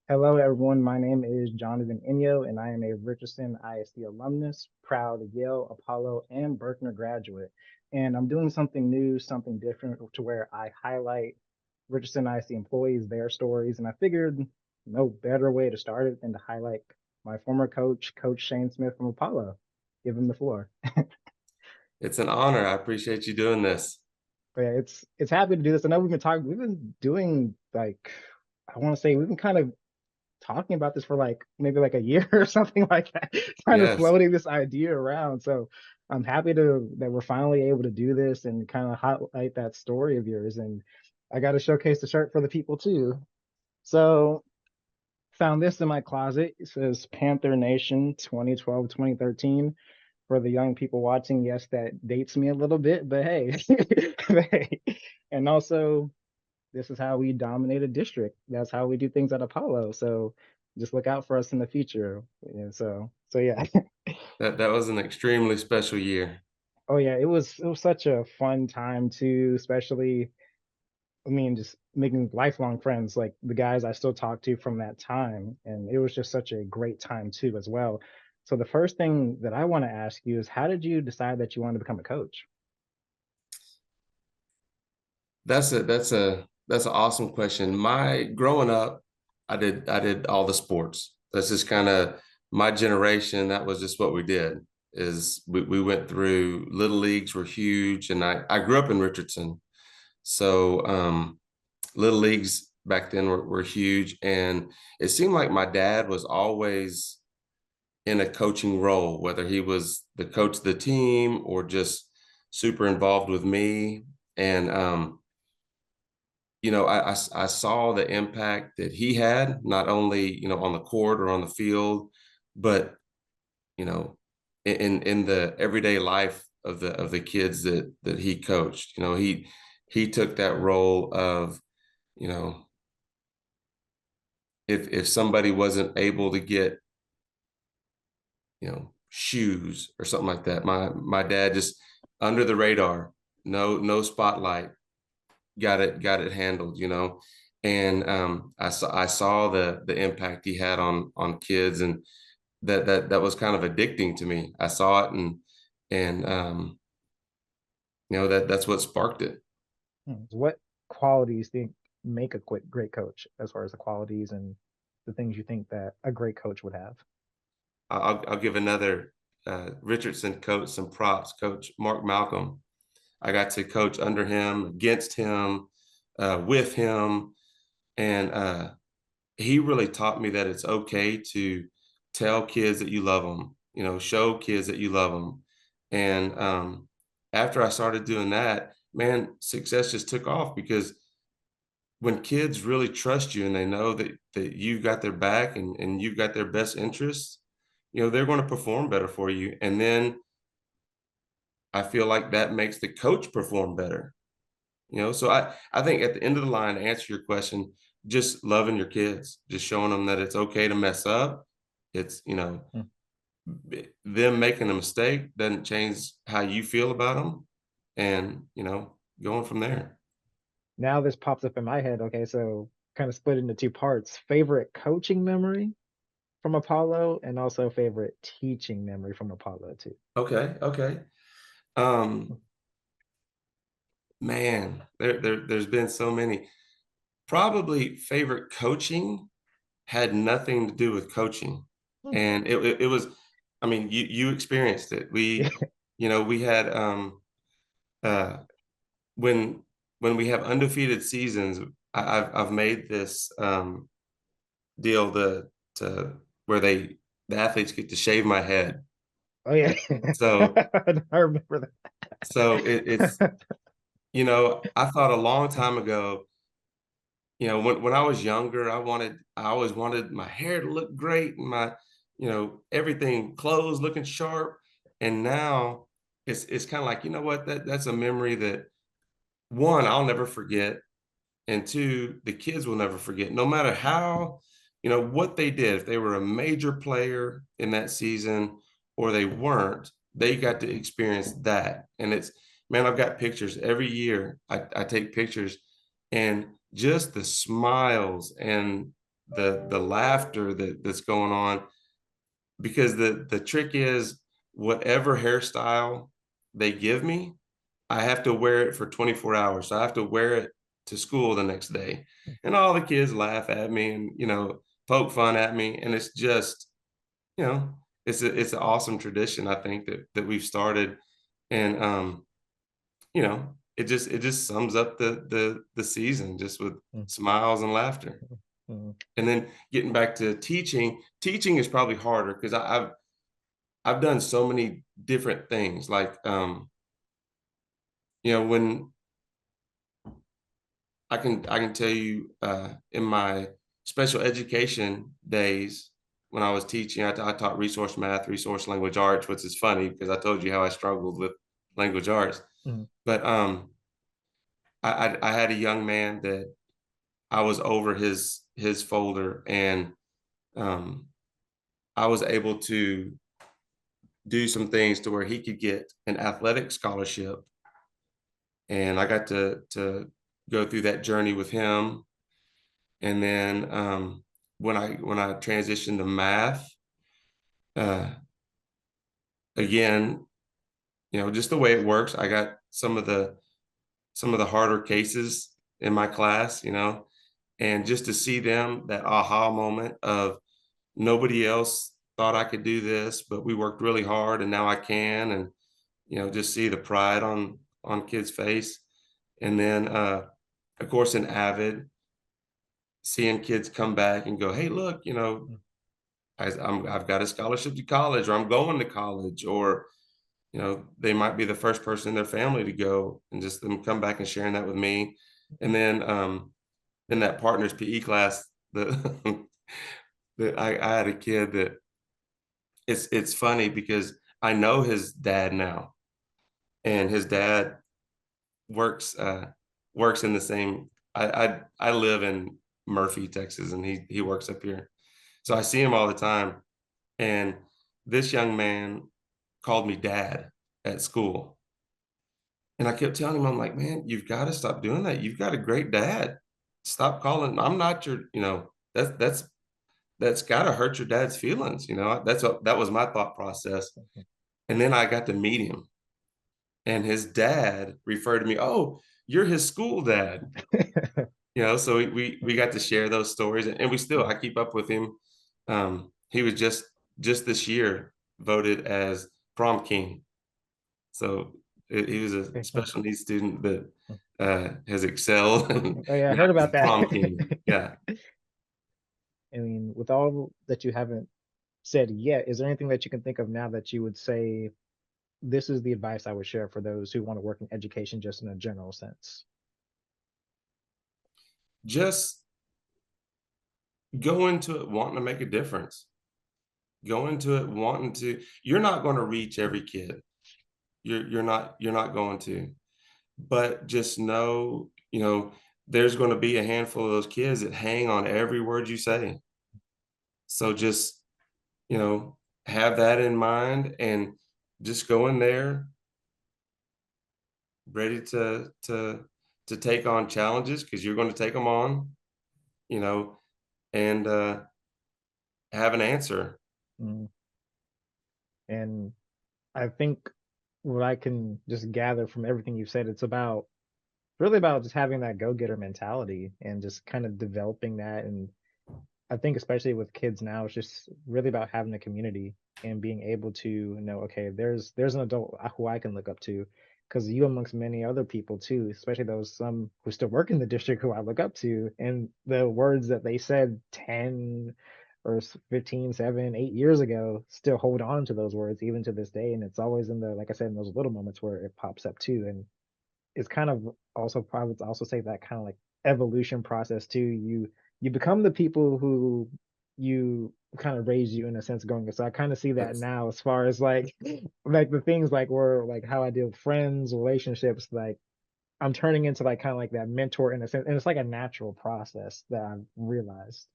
Hello, everyone. My name is Jonathan Inyo, and I am a Richardson ISD alumnus, proud Yale, Apollo, and Berkner graduate. And I'm doing something new, something different to where I highlight Richardson ISD employees, their stories. And I figured no better way to start it than to highlight my former coach, Coach Shane Smith from Apollo. Give him the floor. It's an honor. I appreciate you doing this. But yeah, it's happy to do this. I know we've been doing like I want to say we've been kind of talking about this for like maybe like a year or something like that, kind of Yes, floating this idea around. So I'm happy to that we're finally able to do this and kind of highlight that story of yours. And I got to showcase the shirt for the people too. So found this in my closet. It says Panther Nation 2012, 2013. For the young people watching, yes, that dates me a little bit, but hey, hey. And also this is how we dominate a district. That's how we do things at Apollo. So just look out for us in the future. And so yeah. that was an extremely special year. Oh yeah, it was such a fun time too, especially I mean just making lifelong friends like the guys I still talk to from that time, and it was just such a great time too as well. So the first thing that I want to ask you is how did you decide that you wanted to become a coach? That's an awesome question. My growing up, I did all the sports. That's just kind of my generation. That was just what we did. Is we went through little leagues were huge, and I grew up in Richardson, so little leagues back then were huge, and it seemed like my dad was always in a coaching role, whether he was the coach of the team or just super involved with me. And I saw the impact that he had, not only on the court or on the field, but you know, in the everyday life of the kids that he coached. He took that role of you know if somebody wasn't able to get shoes or something like that. My dad just under the radar, no spotlight, got it handled. And I saw the impact he had on kids, and that was kind of addicting to me. I saw it, and that's what sparked it. What qualities think make a great coach as far as the qualities and the things you think that a great coach would have? I'll give another Richardson coach some props. Coach Mark Malcolm. I got to coach under him, against him, with him, and he really taught me that it's okay to tell kids that you love them. Show kids that you love them. And after I started doing that, man, success just took off because when kids really trust you and they know that you've got their back and you've got their best interests, they're going to perform better for you. And then I feel like that makes the coach perform better. So I think at the end of the line, to answer your question, just loving your kids, just showing them that it's okay to mess up. It's, Hmm. them making a mistake doesn't change how you feel about them, and, going from there. Now this pops up in my head. Okay, so kind of split into two parts. Favorite coaching memory from Apollo and also favorite teaching memory from Apollo too. Okay. Okay. Um, Man, there's been so many. Probably favorite coaching had nothing to do with coaching. Hmm. And it was, I mean, you experienced it. Yeah. We had uh when we have undefeated seasons, I've made this deal to where the athletes get to shave my head. Oh yeah. So I remember it's that. I thought a long time ago, when I was younger, I always wanted my hair to look great and my, everything, clothes looking sharp. And now it's kind of like, you know what, that's a memory that one, I'll never forget. And two, the kids will never forget, no matter how, what they did. If they were a major player in that season or they weren't, they got to experience that. And man, I've got pictures every year. I take pictures, and just the smiles and the laughter that's going on, because the trick is whatever hairstyle they give me, I have to wear it for 24 hours. So I have to wear it to school the next day. And all the kids laugh at me and, poke fun at me. And it's just, you know, it's an awesome tradition, I think, that we've started. And it just sums up the season just with Mm, smiles and laughter. mm, mm, And then getting back to teaching, teaching is probably harder because I've done so many different things. Like when I can tell you, in my special education days when I was teaching, I taught resource math, resource language arts, which is funny because I told you how I struggled with language arts. mm, But I had a young man that I was over his folder, and um, I was able to do some things to where he could get an athletic scholarship, and I got to go through that journey with him. And then when I transitioned to math, uh, again, just the way it works, I got some of the harder cases in my class, and just to see them, that aha moment of nobody else thought I could do this, but we worked really hard and now I can, and just see the pride on kids' face. And then of course in Avid, seeing kids come back and go, "Hey, look, mm, I've got a scholarship to college, or I'm going to college," or they might be the first person in their family to go, and just them come back and sharing that with me. And then in that partners PE class, the that I had a kid that it's funny because I know his dad now, and his dad works works in the same. I live in Murphy, Texas, and he works up here, so I see him all the time. And this young man called me dad at school, and I kept telling him, I'm like, man, you've got to stop doing that. You've got a great dad. Stop calling. I'm not your. That's got to hurt your dad's feelings. That was my thought process. And then I got to meet him, and his dad referred to me. Oh, you're his school dad. So we got to share those stories, and we still, mm, I keep up with him. He was just this year voted as prom king. So he was a mm. special needs student that has excelled and Oh yeah, I now heard he's about a that. prom king. Yeah. I mean, with all that you haven't said yet, is there anything that you can think of now that you would say, this is the advice I would share for those who want to work in education just in a general sense? Just go into it wanting to make a difference. Go into it wanting to. You're not going to reach every kid. You're not going to. But just know, there's going to be a handful of those kids that hang on every word you say. So just, you know, have that in mind and just go in there ready to take on challenges because you're going to take them on, you know, and have an answer. Mm. And I think what I can just gather from everything you've said, it's about really about just having that go-getter mentality and just kind of developing that. And I think especially with kids now, it's just really about having a community and being able to know, okay, there's an adult who I can look up to, because you amongst many other people too, especially those some who still work in the district who I look up to, and the words that they said 10 or 15, 7, 8 years ago still hold on to those words even to this day. And it's always in the, like I said, in those little moments where it pops up too. And it's kind of also, probably also say that kind of like evolution process too. You become the people who you kind of raise you in a sense going. So I kind of see that That's now as far as like like the things like where like how I deal with friends, relationships, like I'm turning into like kind of like that mentor in a sense. And it's like a natural process that I've realized.